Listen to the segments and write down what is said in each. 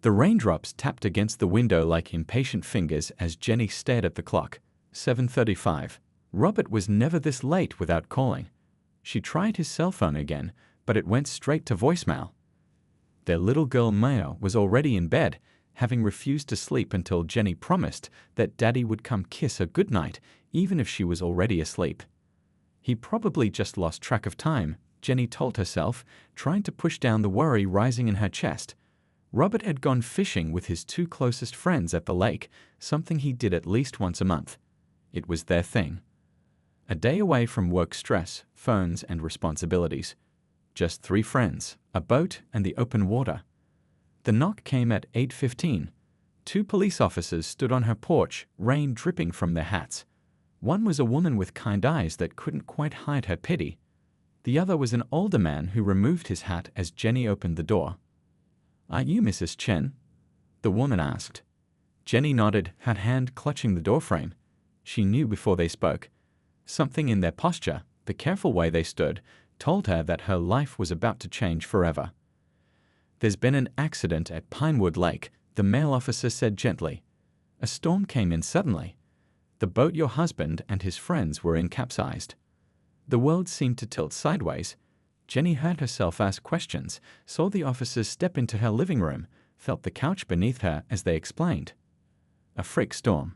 The raindrops tapped against the window like impatient fingers as Jenny stared at the clock. 7:35. Robert was never this late without calling. She tried his cell phone again, but it went straight to voicemail. Their little girl Maya was already in bed, having refused to sleep until Jenny promised that Daddy would come kiss her goodnight, even if she was already asleep. He probably just lost track of time, Jenny told herself, trying to push down the worry rising in her chest. Robert had gone fishing with his two closest friends at the lake, something he did at least once a month. It was their thing. A day away from work stress, phones, and responsibilities. Just 3 friends, a boat, and the open water. The knock came at 8:15. 2 police officers stood on her porch, rain dripping from their hats. One was a woman with kind eyes that couldn't quite hide her pity. The other was an older man who removed his hat as Jenny opened the door. "Are you Mrs. Chen?" the woman asked. Jenny nodded, her hand clutching the doorframe. She knew before they spoke. Something in their posture, the careful way they stood, told her that her life was about to change forever. "There's been an accident at Pinewood Lake," the male officer said gently. "A storm came in suddenly. The boat your husband and his friends were in capsized." The world seemed to tilt sideways. Jenny heard herself ask questions, saw the officers step into her living room, felt the couch beneath her as they explained. A freak storm.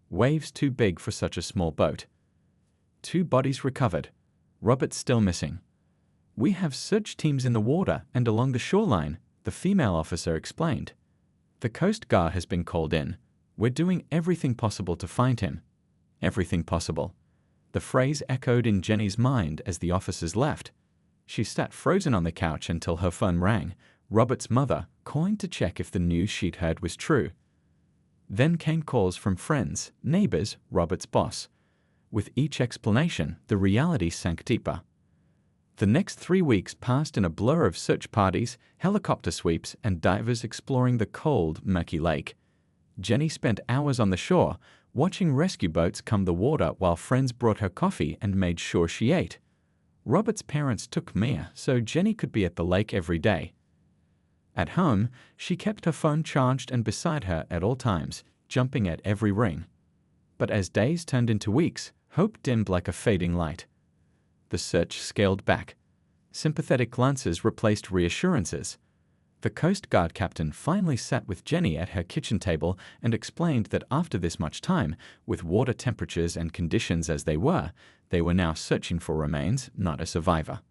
Waves too big for such a small boat. 2 bodies recovered. Robert still missing. "We have search teams in the water and along the shoreline," the female officer explained. "The Coast Guard has been called in. We're doing everything possible to find him." Everything possible. The phrase echoed in Jenny's mind as the officers left. She sat frozen on the couch until her phone rang, Robert's mother calling to check if the news she'd heard was true. Then came calls from friends, neighbors, Robert's boss. With each explanation, the reality sank deeper. The next 3 weeks passed in a blur of search parties, helicopter sweeps, and divers exploring the cold, murky lake. Jenny spent hours on the shore, watching rescue boats come the water while friends brought her coffee and made sure she ate. Robert's parents took Mia so Jenny could be at the lake every day. At home, she kept her phone charged and beside her at all times, jumping at every ring. But as days turned into weeks, hope dimmed like a fading light. The search scaled back. Sympathetic glances replaced reassurances. The Coast Guard captain finally sat with Jenny at her kitchen table and explained that after this much time, with water temperatures and conditions as they were now searching for remains, not a survivor.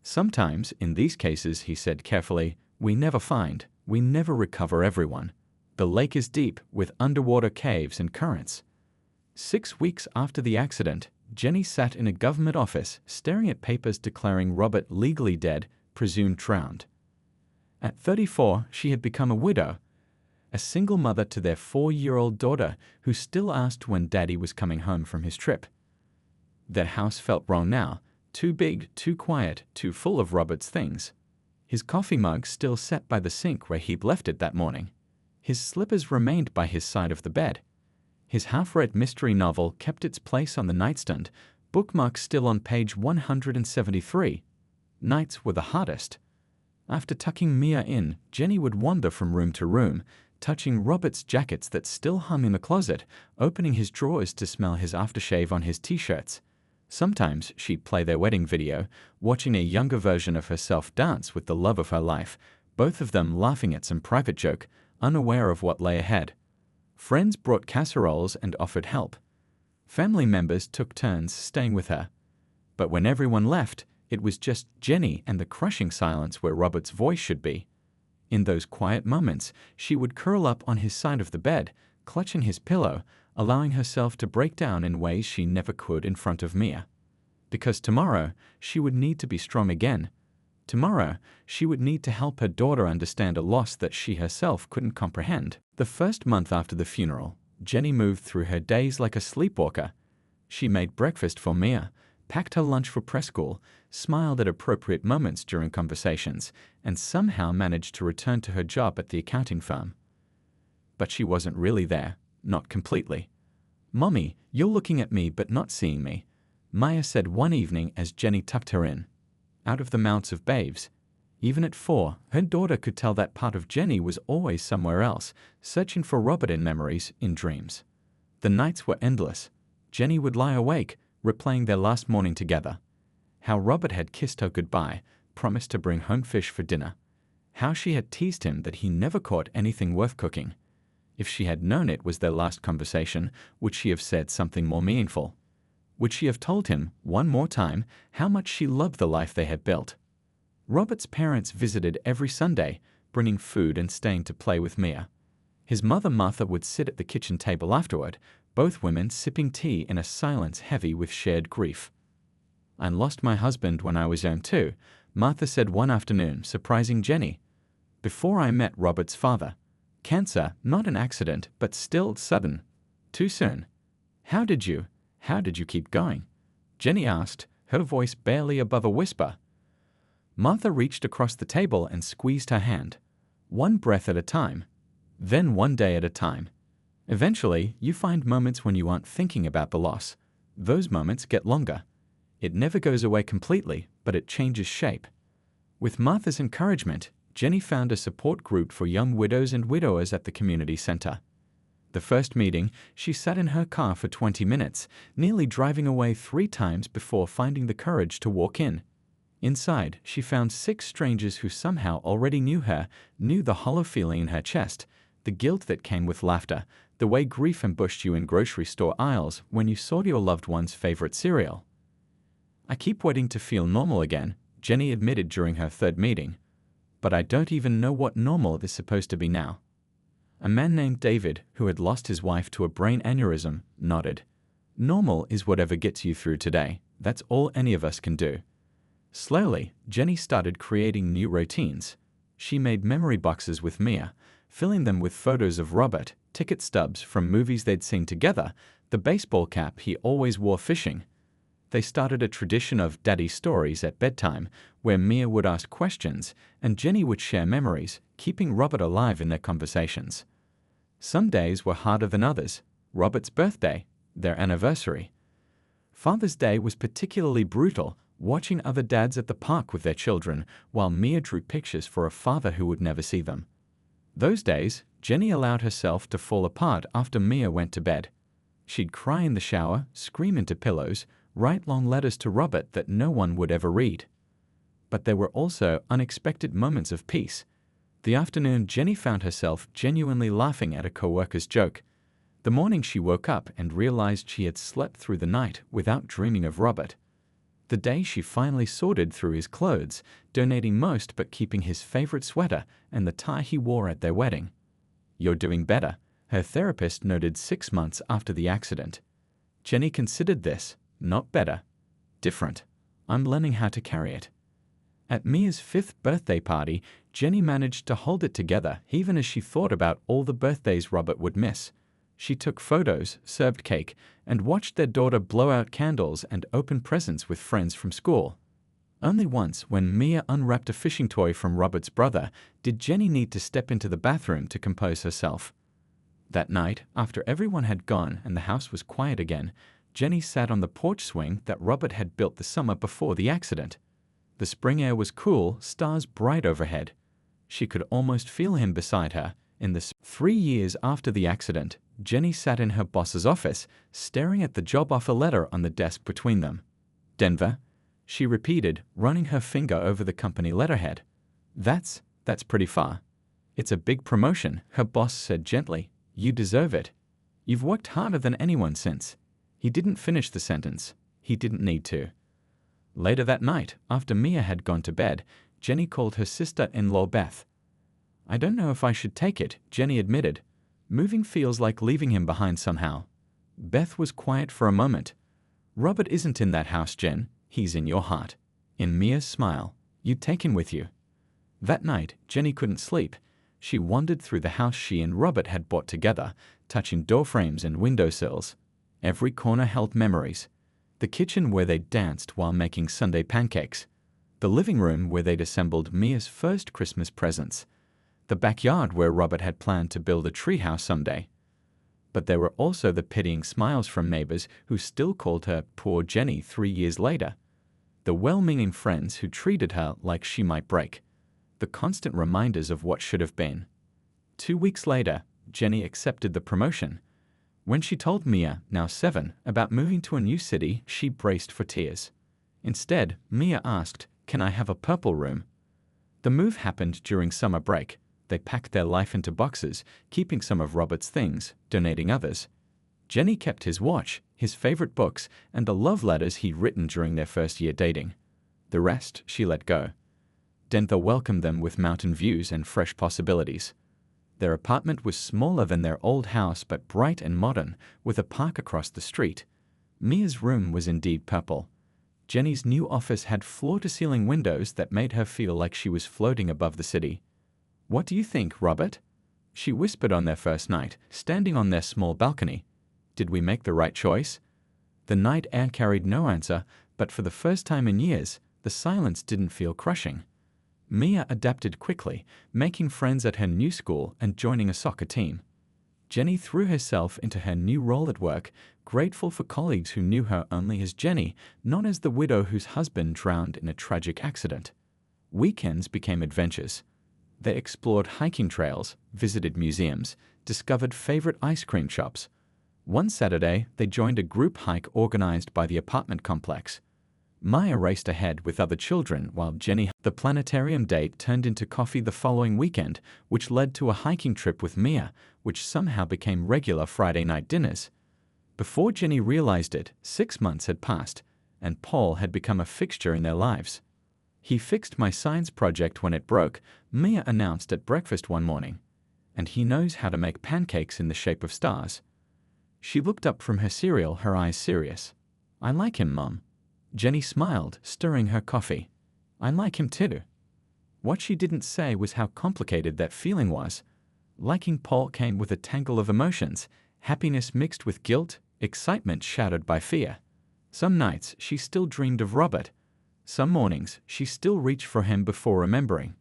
"Sometimes, in these cases," he said carefully, we never recover everyone. The lake is deep, with underwater caves and currents." 6 weeks after the accident, Jenny sat in a government office, staring at papers declaring Robert legally dead, presumed drowned. At 34, she had become a widow, a single mother to their 4-year-old daughter who still asked when Daddy was coming home from his trip. Their house felt wrong now, too big, too quiet, too full of Robert's things. His coffee mug still sat by the sink where he'd left it that morning. His slippers remained by his side of the bed. His half-read mystery novel kept its place on the nightstand, bookmark still on page 173. Nights were the hardest. After tucking Mia in, Jenny would wander from room to room, touching Robert's jackets that still hung in the closet, opening his drawers to smell his aftershave on his t-shirts. Sometimes she'd play their wedding video, watching a younger version of herself dance with the love of her life, both of them laughing at some private joke, unaware of what lay ahead. Friends brought casseroles and offered help. Family members took turns staying with her. But when everyone left, it was just Jenny and the crushing silence where Robert's voice should be. In those quiet moments, she would curl up on his side of the bed, clutching his pillow, allowing herself to break down in ways she never could in front of Mia. Because tomorrow, she would need to be strong again. Tomorrow, she would need to help her daughter understand a loss that she herself couldn't comprehend. The first month after the funeral, Jenny moved through her days like a sleepwalker. She made breakfast for Mia, packed her lunch for preschool, smiled at appropriate moments during conversations, and somehow managed to return to her job at the accounting firm. But she wasn't really there, not completely. "Mommy, you're looking at me but not seeing me," Maya said one evening as Jenny tucked her in. Out of the mouths of babes, Even at 4, her daughter could tell that part of Jenny was always somewhere else, searching for Robert in memories, in dreams. The nights were endless. Jenny would lie awake, replaying their last morning together. How Robert had kissed her goodbye, promised to bring home fish for dinner. How she had teased him that he never caught anything worth cooking. If she had known it was their last conversation, would she have said something more meaningful? Would she have told him, one more time, how much she loved the life they had built? Robert's parents visited every Sunday, bringing food and staying to play with Mia. His mother Martha would sit at the kitchen table afterward, both women sipping tea in a silence heavy with shared grief. "I lost my husband when I was young too," Martha said one afternoon, surprising Jenny. "Before I met Robert's father. Cancer, not an accident, but still sudden. Too soon." How did you keep going?" Jenny asked, her voice barely above a whisper. Martha reached across the table and squeezed her hand. "One breath at a time. Then one day at a time. Eventually, you find moments when you aren't thinking about the loss. Those moments get longer. It never goes away completely, but it changes shape." With Martha's encouragement, Jenny found a support group for young widows and widowers at the community center. The first meeting, she sat in her car for 20 minutes, nearly driving away 3 times before finding the courage to walk in. Inside, she found 6 strangers who somehow already knew her, knew the hollow feeling in her chest, the guilt that came with laughter, the way grief ambushed you in grocery store aisles when you saw your loved one's favorite cereal. "I keep waiting to feel normal again," Jenny admitted during her 3rd meeting. "But I don't even know what normal is supposed to be now." A man named David, who had lost his wife to a brain aneurysm, nodded. "Normal is whatever gets you through today. That's all any of us can do." Slowly, Jenny started creating new routines. She made memory boxes with Mia, filling them with photos of Robert, ticket stubs from movies they'd seen together, the baseball cap he always wore fishing. They started a tradition of daddy stories at bedtime, where Mia would ask questions and Jenny would share memories, keeping Robert alive in their conversations. Some days were harder than others. Robert's birthday, their anniversary. Father's Day was particularly brutal, watching other dads at the park with their children, while Mia drew pictures for a father who would never see them. Those days, Jenny allowed herself to fall apart after Mia went to bed. She'd cry in the shower, scream into pillows, write long letters to Robert that no one would ever read. But there were also unexpected moments of peace. The afternoon, Jenny found herself genuinely laughing at a coworker's joke. The morning she woke up and realized she had slept through the night without dreaming of Robert. The day she finally sorted through his clothes, donating most but keeping his favorite sweater and the tie he wore at their wedding. "You're doing better," her therapist noted 6 months after the accident. Jenny considered this, not better, different. "I'm learning how to carry it." At Mia's 5th birthday party, Jenny managed to hold it together even as she thought about all the birthdays Robert would miss. She took photos, served cake, and watched their daughter blow out candles and open presents with friends from school. Only once, when Mia unwrapped a fishing toy from Robert's brother, did Jenny need to step into the bathroom to compose herself. That night, after everyone had gone and the house was quiet again, Jenny sat on the porch swing that Robert had built the summer before the accident. The spring air was cool, stars bright overhead. She could almost feel him beside her. In the 3 years after the accident, Jenny sat in her boss's office, staring at the job offer letter on the desk between them. "Denver," she repeated, running her finger over the company letterhead. That's pretty far." "It's a big promotion," her boss said gently. "You deserve it. You've worked harder than anyone since." He didn't finish the sentence. He didn't need to. Later that night, after Mia had gone to bed, Jenny called her sister-in-law Beth. "I don't know if I should take it," Jenny admitted. "Moving feels like leaving him behind somehow." Beth was quiet for a moment. "Robert isn't in that house, Jen. He's in your heart. In Mia's smile. You'd take him with you." That night, Jenny couldn't sleep. She wandered through the house she and Robert had bought together, touching doorframes and windowsills. Every corner held memories. The kitchen where they danced while making Sunday pancakes. The living room where they'd assembled Mia's first Christmas presents. The backyard where Robert had planned to build a treehouse someday. But there were also the pitying smiles from neighbors who still called her poor Jenny 3 years later. The well-meaning friends who treated her like she might break. the constant reminders of what should have been. 2 weeks later, Jenny accepted the promotion. When she told Mia, now 7, about moving to a new city, she braced for tears. Instead, Mia asked, "Can I have a purple room?" The move happened during summer break. They packed their life into boxes, keeping some of Robert's things, donating others. Jenny kept his watch, his favorite books, and the love letters he'd written during their first year dating. The rest she let go. Denver welcomed them with mountain views and fresh possibilities. Their apartment was smaller than their old house but bright and modern, with a park across the street. Mia's room was indeed purple. Jenny's new office had floor-to-ceiling windows that made her feel like she was floating above the city. "What do you think, Robert?" she whispered on their first night, standing on their small balcony. "Did we make the right choice?" The night air carried no answer, but for the first time in years, the silence didn't feel crushing. Mia adapted quickly, making friends at her new school and joining a soccer team. Jenny threw herself into her new role at work, grateful for colleagues who knew her only as Jenny, not as the widow whose husband drowned in a tragic accident. Weekends became adventures. They explored hiking trails, visited museums, discovered favorite ice cream shops. One Saturday, they joined a group hike organized by the apartment complex. Maya raced ahead with other children while Jenny. The planetarium date turned into coffee the following weekend, which led to a hiking trip with Mia, which somehow became regular Friday night dinners. Before Jenny realized it, 6 months had passed, and Paul had become a fixture in their lives. "He fixed my science project when it broke," Mia announced at breakfast one morning. "And he knows how to make pancakes in the shape of stars." She looked up from her cereal, her eyes serious. "I like him, Mom." Jenny smiled, stirring her coffee. "I like him too." What she didn't say was how complicated that feeling was. Liking Paul came with a tangle of emotions, happiness mixed with guilt, excitement shadowed by fear. Some nights she still dreamed of Robert. Some mornings she still reached for him before remembering.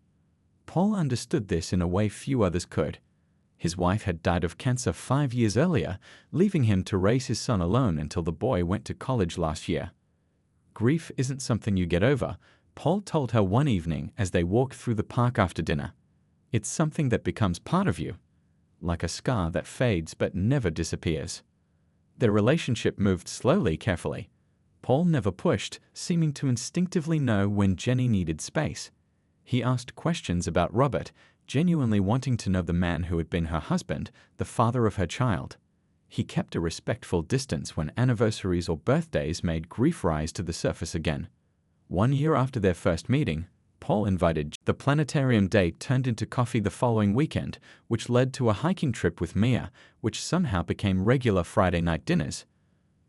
Paul understood this in a way few others could. His wife had died of cancer 5 years earlier, leaving him to raise his son alone until the boy went to college last year. "Grief isn't something you get over," Paul told her one evening as they walked through the park after dinner. "It's something that becomes part of you, like a scar that fades but never disappears." Their relationship moved slowly, carefully. Paul never pushed, seeming to instinctively know when Jenny needed space. He asked questions about Robert, genuinely wanting to know the man who had been her husband, the father of her child. He kept a respectful distance when anniversaries or birthdays made grief rise to the surface again. 1 year after their first meeting, Paul invited. The planetarium date turned into coffee the following weekend, which led to a hiking trip with Mia, which somehow became regular Friday night dinners.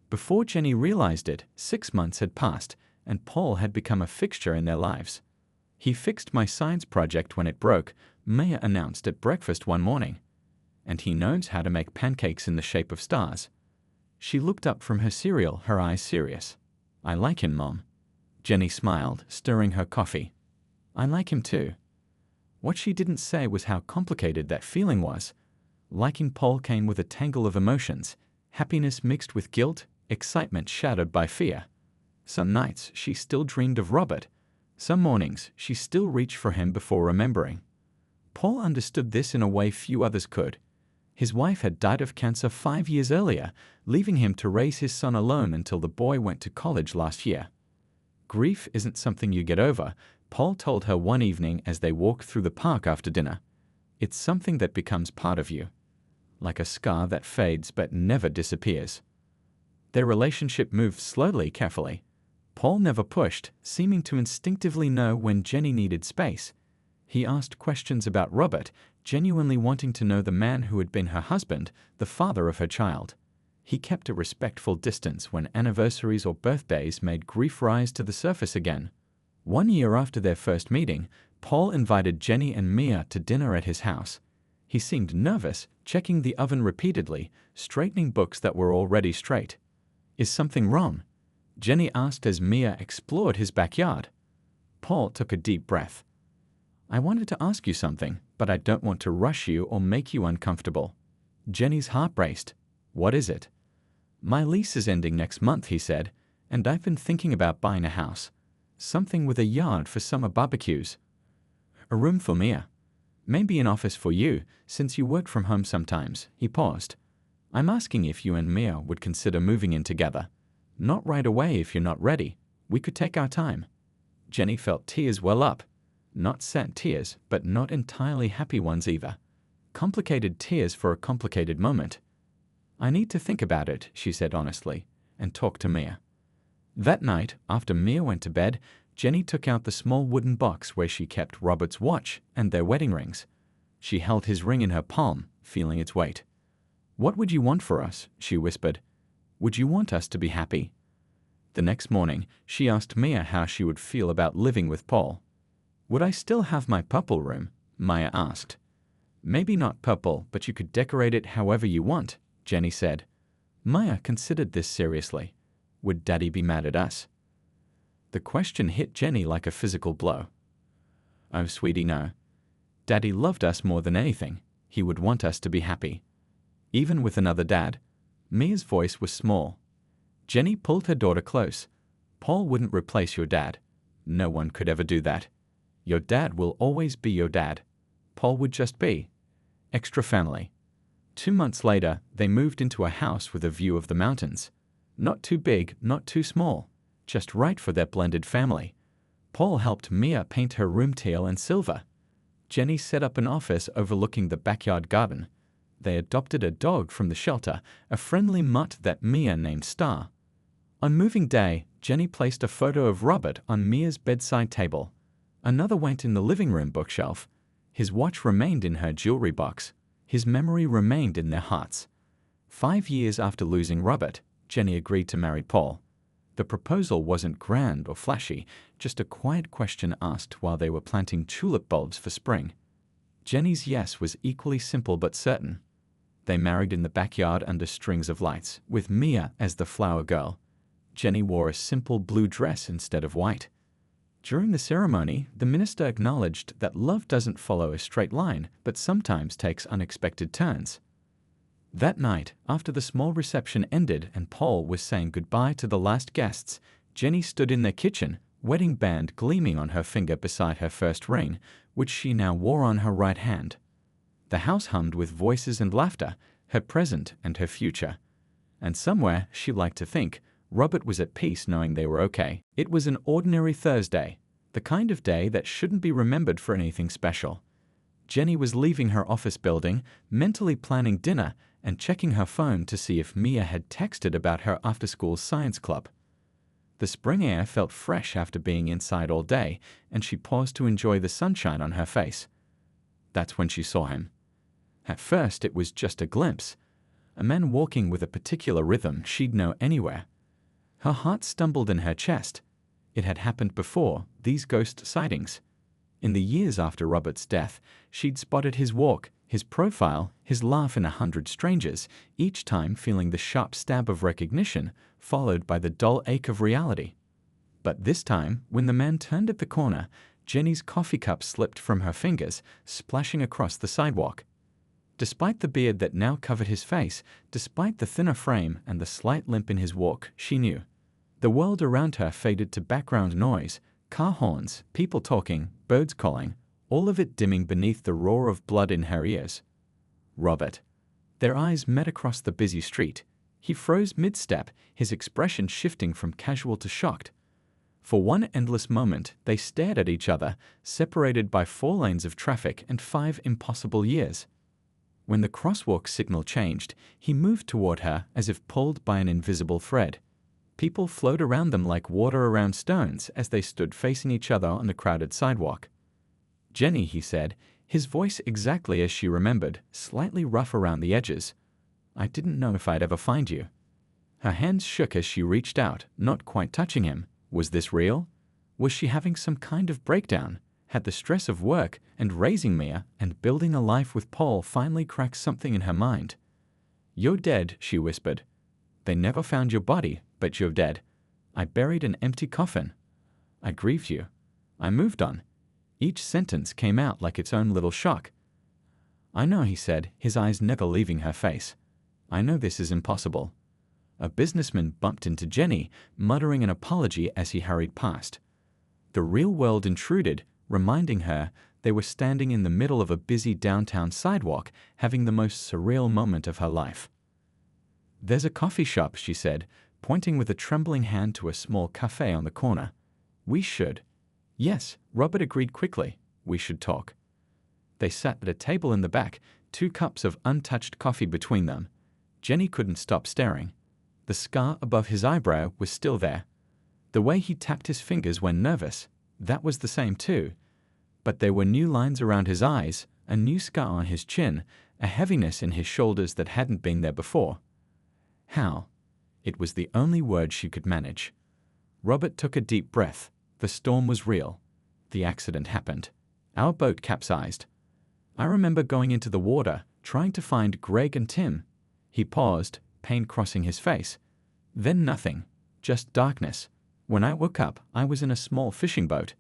Before Jenny realized it, 6 months had passed, and Paul had become a fixture in their lives. "He fixed my science project when it broke," Mia announced at breakfast one morning. "And he knows how to make pancakes in the shape of stars." She looked up from her cereal, her eyes serious. "I like him, Mom." Jenny smiled, stirring her coffee. "I like him too." What she didn't say was how complicated that feeling was. Liking Paul came with a tangle of emotions, happiness mixed with guilt, excitement shadowed by fear. Some nights she still dreamed of Robert. Some mornings she still reached for him before remembering. Paul understood this in a way few others could. His wife had died of cancer 5 years earlier, leaving him to raise his son alone until the boy went to college last year. "Grief isn't something you get over," Paul told her one evening as they walked through the park after dinner. "It's something that becomes part of you, like a scar that fades but never disappears." Their relationship moved slowly, carefully. Paul never pushed, seeming to instinctively know when Jenny needed space. He asked questions about Robert, genuinely wanting to know the man who had been her husband, the father of her child. He kept a respectful distance when anniversaries or birthdays made grief rise to the surface again. 1 year after their first meeting, Paul invited Jenny and Mia to dinner at his house. He seemed nervous, checking the oven repeatedly, straightening books that were already straight. "Is something wrong?" Jenny asked as Mia explored his backyard. Paul took a deep breath. "I wanted to ask you something, but I don't want to rush you or make you uncomfortable." Jenny's heart raced. "What is it?" "My lease is ending next month," he said, "and I've been thinking about buying a house. Something with a yard for summer barbecues." A room for Mia. Maybe an office for you, since you work from home sometimes." He paused. "I'm asking if you and Mia would consider moving in together. Not right away if you're not ready. We could take our time." Jenny felt tears well up. Not sad tears, but not entirely happy ones either. Complicated tears for a complicated moment. "I need to think about it," she said honestly, and talked to Mia. That night, after Mia went to bed, Jenny took out the small wooden box where she kept Robert's watch and their wedding rings. She held his ring in her palm, feeling its weight. "What would you want for us?" she whispered. "Would you want us to be happy?" The next morning, she asked Mia how she would feel about living with Paul. "Would I still have my purple room?" Mia asked. "Maybe not purple, but you could decorate it however you want," Jenny said. Mia considered this seriously. Would Daddy be mad at us? The question hit Jenny like a physical blow. "Oh, sweetie, no. Daddy loved us more than anything. He would want us to be happy. Even with another dad." Mia's voice was small. Jenny pulled her daughter close. "Paul wouldn't replace your dad. No one could ever do that. Your dad will always be your dad. Paul would just be extra family." 2 months later, they moved into a house with a view of the mountains. Not too big, not too small. Just right for their blended family. Paul helped Mia paint her room teal and silver. Jenny set up an office overlooking the backyard garden. They adopted a dog from the shelter, a friendly mutt that Mia named Star. On moving day, Jenny placed a photo of Robert on Mia's bedside table. Another went in the living room bookshelf. His watch remained in her jewelry box. His memory remained in their hearts. 5 years after losing Robert, Jenny agreed to marry Paul. The proposal wasn't grand or flashy, just a quiet question asked while they were planting tulip bulbs for spring. Jenny's yes was equally simple but certain. They married in the backyard under strings of lights, with Mia as the flower girl. Jenny wore a simple blue dress instead of white. During the ceremony, the minister acknowledged that love doesn't follow a straight line, but sometimes takes unexpected turns. That night, after the small reception ended and Paul was saying goodbye to the last guests, Jenny stood in their kitchen, wedding band gleaming on her finger beside her first ring, which she now wore on her right hand. The house hummed with voices and laughter, her present and her future. And somewhere, she liked to think, Robert was at peace knowing they were okay. It was an ordinary Thursday, the kind of day that shouldn't be remembered for anything special. Jenny was leaving her office building, mentally planning dinner, and checking her phone to see if Mia had texted about her after-school science club. The spring air felt fresh after being inside all day, and she paused to enjoy the sunshine on her face. That's when she saw him. At first, it was just a glimpse. A man walking with a particular rhythm she'd know anywhere. Her heart stumbled in her chest. It had happened before, these ghost sightings. In the years after Robert's death, she'd spotted his walk, his profile, his laugh in 100 strangers, each time feeling the sharp stab of recognition, followed by the dull ache of reality. But this time, when the man turned at the corner, Jenny's coffee cup slipped from her fingers, splashing across the sidewalk. Despite the beard that now covered his face, despite the thinner frame and the slight limp in his walk, she knew. The world around her faded to background noise, car horns, people talking, birds calling, all of it dimming beneath the roar of blood in her ears. Robert. Their eyes met across the busy street. He froze mid-step, his expression shifting from casual to shocked. For one endless moment, they stared at each other, separated by 4 lanes of traffic and 5 impossible years. When the crosswalk signal changed, he moved toward her as if pulled by an invisible thread. People flowed around them like water around stones as they stood facing each other on the crowded sidewalk. "Jenny," he said, his voice exactly as she remembered, slightly rough around the edges. "I didn't know if I'd ever find you." Her hands shook as she reached out, not quite touching him. Was this real? Was she having some kind of breakdown? Had the stress of work and raising Mia and building a life with Paul finally cracked something in her mind? "You're dead," she whispered. "They never found your body, but you're dead. I buried an empty coffin. I grieved you. I moved on." Each sentence came out like its own little shock. "I know," he said, his eyes never leaving her face. "I know this is impossible." A businessman bumped into Jenny, muttering an apology as he hurried past. The real world intruded, reminding her They were standing in the middle of a busy downtown sidewalk, having the most surreal moment of her life. "There's a coffee shop," she said, pointing with a trembling hand to a small cafe on the corner. "We should." "Yes," Robert agreed quickly. "We should talk." They sat at a table in the back, 2 cups of untouched coffee between them. Jenny couldn't stop staring. The scar above his eyebrow was still there. The way he tapped his fingers when nervous, that was the same too. But there were new lines around his eyes, a new scar on his chin, a heaviness in his shoulders that hadn't been there before. How? It was the only word she could manage. Robert took a deep breath. The storm was real. The accident happened. Our boat capsized. I remember going into the water, trying to find Greg and Tim. He paused, pain crossing his face. Then nothing, just darkness. When I woke up, I was in a small fishing boat.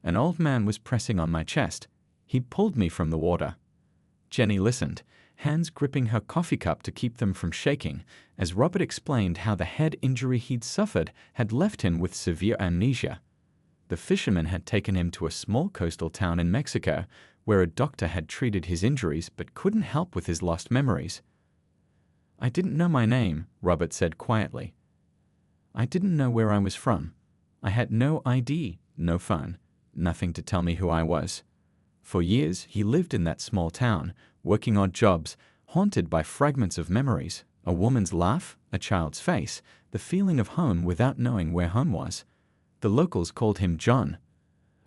An old man was pressing on my chest. He pulled me from the water. Jenny listened, hands gripping her coffee cup to keep them from shaking, as Robert explained how the head injury he'd suffered had left him with severe amnesia. The fisherman had taken him to a small coastal town in Mexico, where a doctor had treated his injuries but couldn't help with his lost memories. "I didn't know my name," Robert said quietly. "I didn't know where I was from. I had no ID, no phone, nothing to tell me who I was." For years, he lived in that small town, working odd jobs, haunted by fragments of memories, a woman's laugh, a child's face, the feeling of home without knowing where home was. The locals called him John,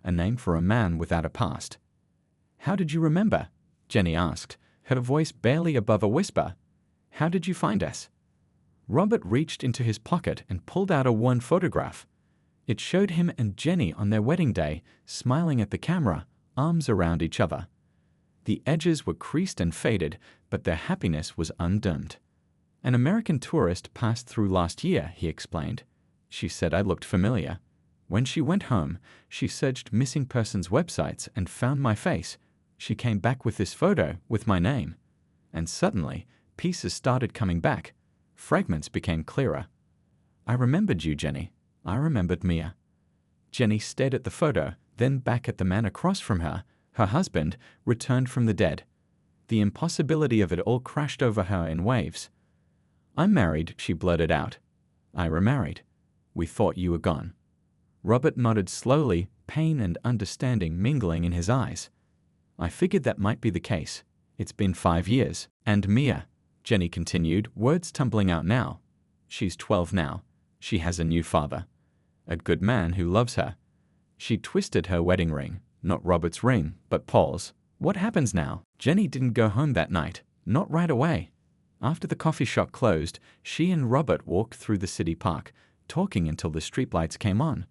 a name for a man without a past. "How did you remember?" Jenny asked, her voice barely above a whisper. "How did you find us?" Robert reached into his pocket and pulled out a worn photograph. It showed him and Jenny on their wedding day, smiling at the camera, arms around each other. The edges were creased and faded, but their happiness was undimmed. "An American tourist passed through last year," he explained. "She said I looked familiar. When she went home, she searched missing persons websites and found my face. She came back with this photo with my name. And suddenly, pieces started coming back. Fragments became clearer. I remembered you, Jenny. I remembered Mia." Jenny stared at the photo, then back at the man across from her, her husband, returned from the dead. The impossibility of it all crashed over her in waves. "I'm married," she blurted out. "I remarried. We thought you were gone." Robert nodded slowly, pain and understanding mingling in his eyes. "I figured that might be the case. It's been 5 years. And Mia," Jenny continued, words tumbling out now. "She's 12 now. She has a new father. A good man who loves her." She twisted her wedding ring, not Robert's ring, but Paul's. "What happens now?" Jenny didn't go home that night, not right away. After the coffee shop closed, she and Robert walked through the city park, talking until the streetlights came on.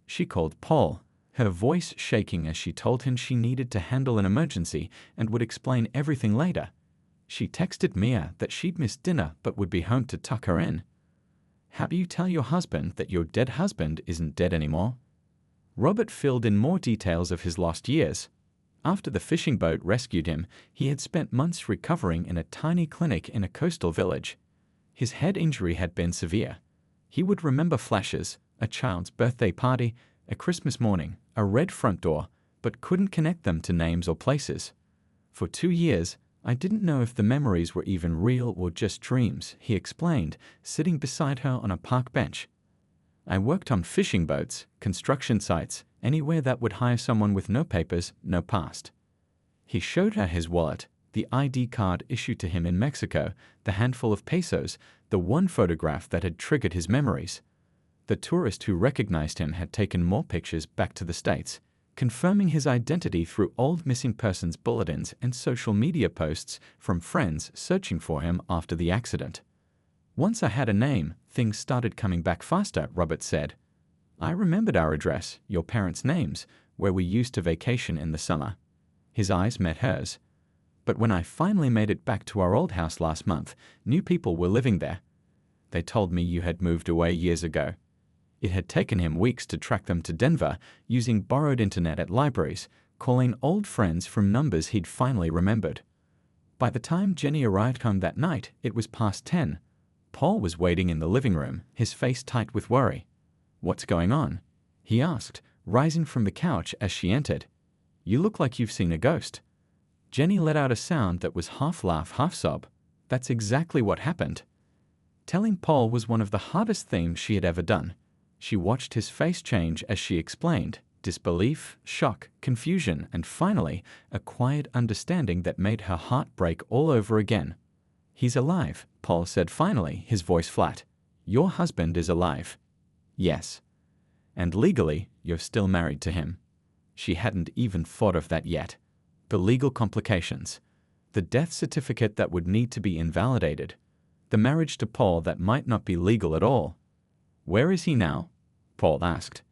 She called Paul, her voice shaking as she told him she needed to handle an emergency and would explain everything later. She texted Mia that she'd missed dinner but would be home to tuck her in. "How do you tell your husband that your dead husband isn't dead anymore?" Robert filled in more details of his lost years. After the fishing boat rescued him, he had spent months recovering in a tiny clinic in a coastal village. His head injury had been severe. He would remember flashes, a child's birthday party, a Christmas morning, a red front door, but couldn't connect them to names or places. "For 2 years, I didn't know if the memories were even real or just dreams," he explained, sitting beside her on a park bench. "I worked on fishing boats, construction sites, anywhere that would hire someone with no papers, no past." He showed her his wallet, the ID card issued to him in Mexico, the handful of pesos, the one photograph that had triggered his memories. The tourist who recognized him had taken more pictures back to the States, confirming his identity through old missing persons bulletins and social media posts from friends searching for him after the accident. "Once I had a name, things started coming back faster," Robert said. "I remembered our address, your parents' names, where we used to vacation in the summer." His eyes met hers. "But when I finally made it back to our old house last month, new people were living there. They told me you had moved away years ago." It had taken him weeks to track them to Denver, using borrowed internet at libraries, calling old friends from numbers he'd finally remembered. By the time Jenny arrived home that night, it was past 10. Paul was waiting in the living room, his face tight with worry. "What's going on?" he asked, rising from the couch as she entered. You look like you've seen a ghost." Jenny let out a sound that was half laugh, half sob. That's exactly what happened. Telling Paul was one of the hardest things she had ever done. She watched his face change as she explained, disbelief, shock, confusion, and finally, a quiet understanding that made her heart break all over again. "He's alive," Paul said finally, his voice flat. "Your husband is alive." "Yes. And legally, you're still married to him." She hadn't even thought of that yet. The legal complications. The death certificate that would need to be invalidated. The marriage to Paul that might not be legal at all. "Where is he now?" Paul asked.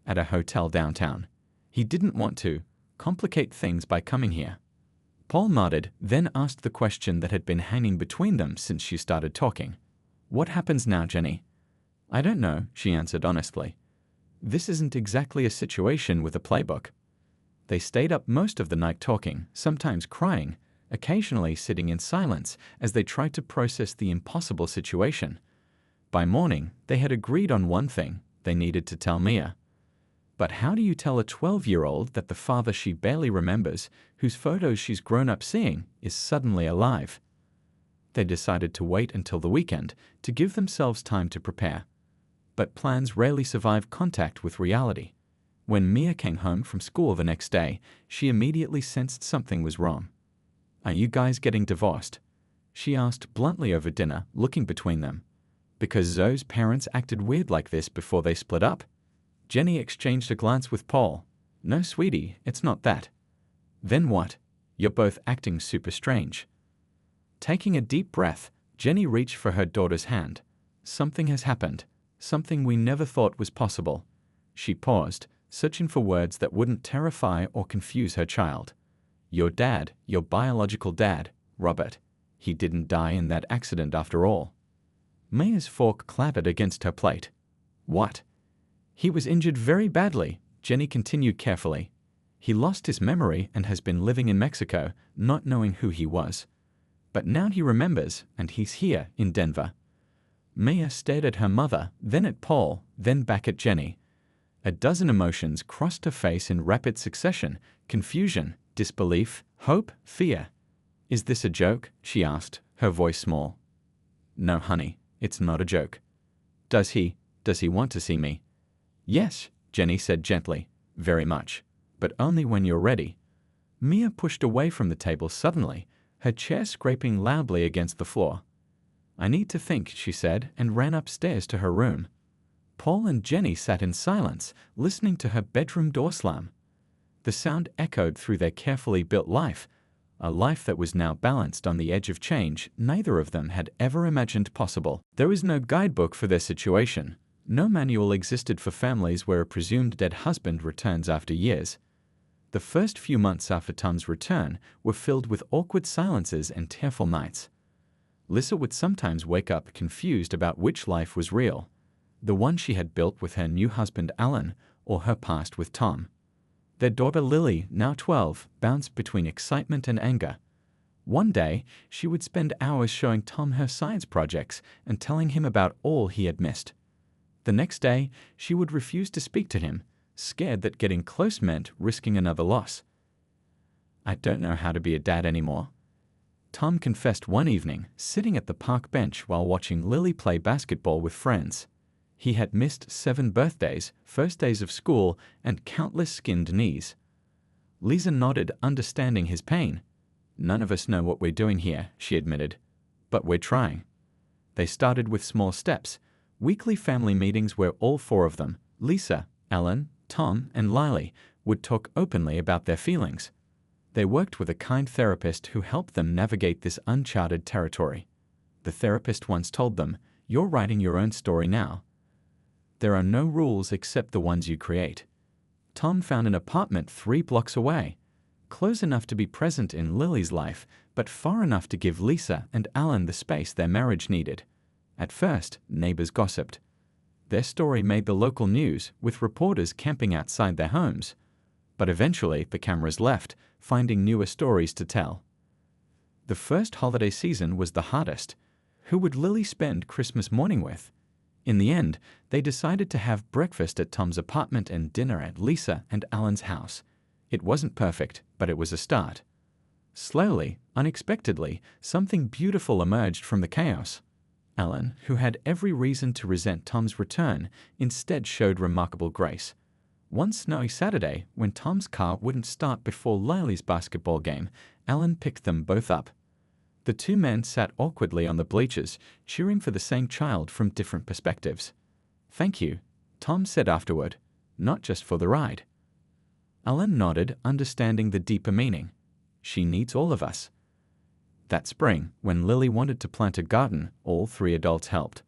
"At a hotel downtown. He didn't want to complicate things by coming here." Paul nodded, then asked the question that had been hanging between them since she started talking. "What happens now, Jenny?" "I don't know," she answered honestly. "This isn't exactly a situation with a playbook." They stayed up most of the night talking, sometimes crying, occasionally sitting in silence as they tried to process the impossible situation. By morning, they had agreed on one thing: they needed to tell Mia. But how do you tell a 12-year-old that the father she barely remembers, whose photos she's grown up seeing, is suddenly alive? They decided to wait until the weekend to give themselves time to prepare. But plans rarely survive contact with reality. When Mia came home from school the next day, she immediately sensed something was wrong. "Are you guys getting divorced?" she asked bluntly over dinner, looking between them. "Because Zoe's parents acted weird like this before they split up?" Jenny exchanged a glance with Paul. "No, sweetie, it's not that." "Then what? You're both acting super strange." Taking a deep breath, Jenny reached for her daughter's hand. "Something has happened. Something we never thought was possible." She paused, searching for words that wouldn't terrify or confuse her child. "Your dad, your biological dad, Robert. He didn't die in that accident after all." Mia's fork clattered against her plate. "What?" "He was injured very badly," Jenny continued carefully. "He lost his memory and has been living in Mexico, not knowing who he was. But now he remembers, and he's here in Denver." Mia stared at her mother, then at Paul, then back at Jenny. A dozen emotions crossed her face in rapid succession: confusion, disbelief, hope, fear. "Is this a joke?" she asked, her voice small. "No, honey, it's not a joke." Does he want to see me?" "Yes," Jenny said gently, "very much. But only when you're ready." Mia pushed away from the table suddenly, her chair scraping loudly against the floor. "I need to think," she said, and ran upstairs to her room. Paul and Jenny sat in silence, listening to her bedroom door slam. The sound echoed through their carefully built life, a life that was now balanced on the edge of change neither of them had ever imagined possible. There was no guidebook for their situation. No manual existed for families where a presumed dead husband returns after years. The first few months after Tom's return were filled with awkward silences and tearful nights. Lissa would sometimes wake up confused about which life was real: the one she had built with her new husband Alan, or her past with Tom. Their daughter Lily, now 12, bounced between excitement and anger. One day, she would spend hours showing Tom her science projects and telling him about all he had missed. The next day, she would refuse to speak to him, scared that getting close meant risking another loss. "I don't know how to be a dad anymore," Tom confessed one evening, sitting at the park bench while watching Lily play basketball with friends. He had missed 7 birthdays, first days of school, and countless skinned knees. Lisa nodded, understanding his pain. "None of us know what we're doing here," she admitted. "But we're trying." They started with small steps, weekly family meetings where all 4 of them, Lisa, Alan, Tom, and Lily, would talk openly about their feelings. They worked with a kind therapist who helped them navigate this uncharted territory. The therapist once told them, "You're writing your own story now. There are no rules except the ones you create." Tom found an apartment 3 blocks away, close enough to be present in Lily's life, but far enough to give Lisa and Alan the space their marriage needed. At first, neighbors gossiped. Their story made the local news, with reporters camping outside their homes. But eventually, the cameras left, finding newer stories to tell. The first holiday season was the hardest. Who would Lily spend Christmas morning with? In the end, they decided to have breakfast at Tom's apartment and dinner at Lisa and Alan's house. It wasn't perfect, but it was a start. Slowly, unexpectedly, something beautiful emerged from the chaos. Alan, who had every reason to resent Tom's return, instead showed remarkable grace. One snowy Saturday, when Tom's car wouldn't start before Lily's basketball game, Alan picked them both up. The two men sat awkwardly on the bleachers, cheering for the same child from different perspectives. "Thank you," Tom said afterward, "not just for the ride." Alan nodded, understanding the deeper meaning. She needs all of us. That spring, when Lily wanted to plant a garden, all three adults helped.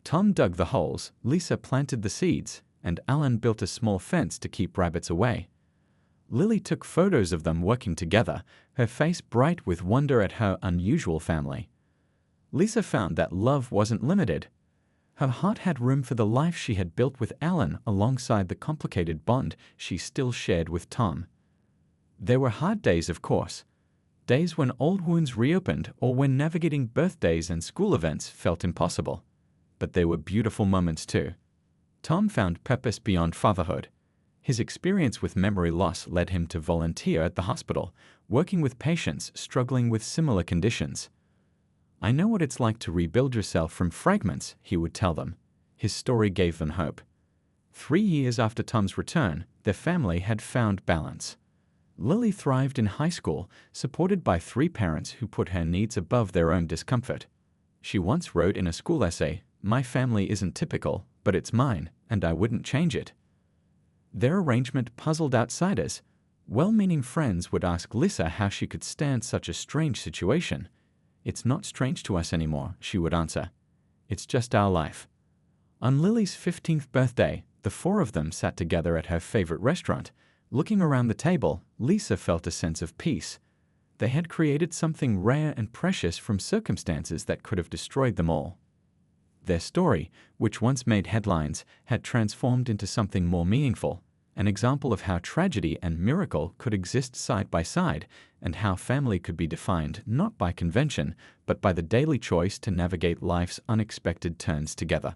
Tom dug the holes, Lisa planted the seeds, and Alan built a small fence to keep rabbits away. Lily took photos of them working together, her face bright with wonder at her unusual family. Lisa found that love wasn't limited. Her heart had room for the life she had built with Alan alongside the complicated bond she still shared with Tom. There were hard days, of course. Days when old wounds reopened or when navigating birthdays and school events felt impossible. But there were beautiful moments too. Tom found purpose beyond fatherhood. His experience with memory loss led him to volunteer at the hospital, working with patients struggling with similar conditions. "I know what it's like to rebuild yourself from fragments," he would tell them. His story gave them hope. 3 years after Tom's return, their family had found balance. Lily thrived in high school, supported by 3 parents who put her needs above their own discomfort. She once wrote in a school essay, "My family isn't typical, but it's mine, and I wouldn't change it." Their arrangement puzzled outsiders. Well-meaning friends would ask Lisa how she could stand such a strange situation. "It's not strange to us anymore," she would answer. "It's just our life." On Lily's 15th birthday, the 4 of them sat together at her favorite restaurant. Looking around the table, Lisa felt a sense of peace. They had created something rare and precious from circumstances that could have destroyed them all. Their story, which once made headlines, had transformed into something more meaningful, an example of how tragedy and miracle could exist side by side, and how family could be defined not by convention, but by the daily choice to navigate life's unexpected turns together.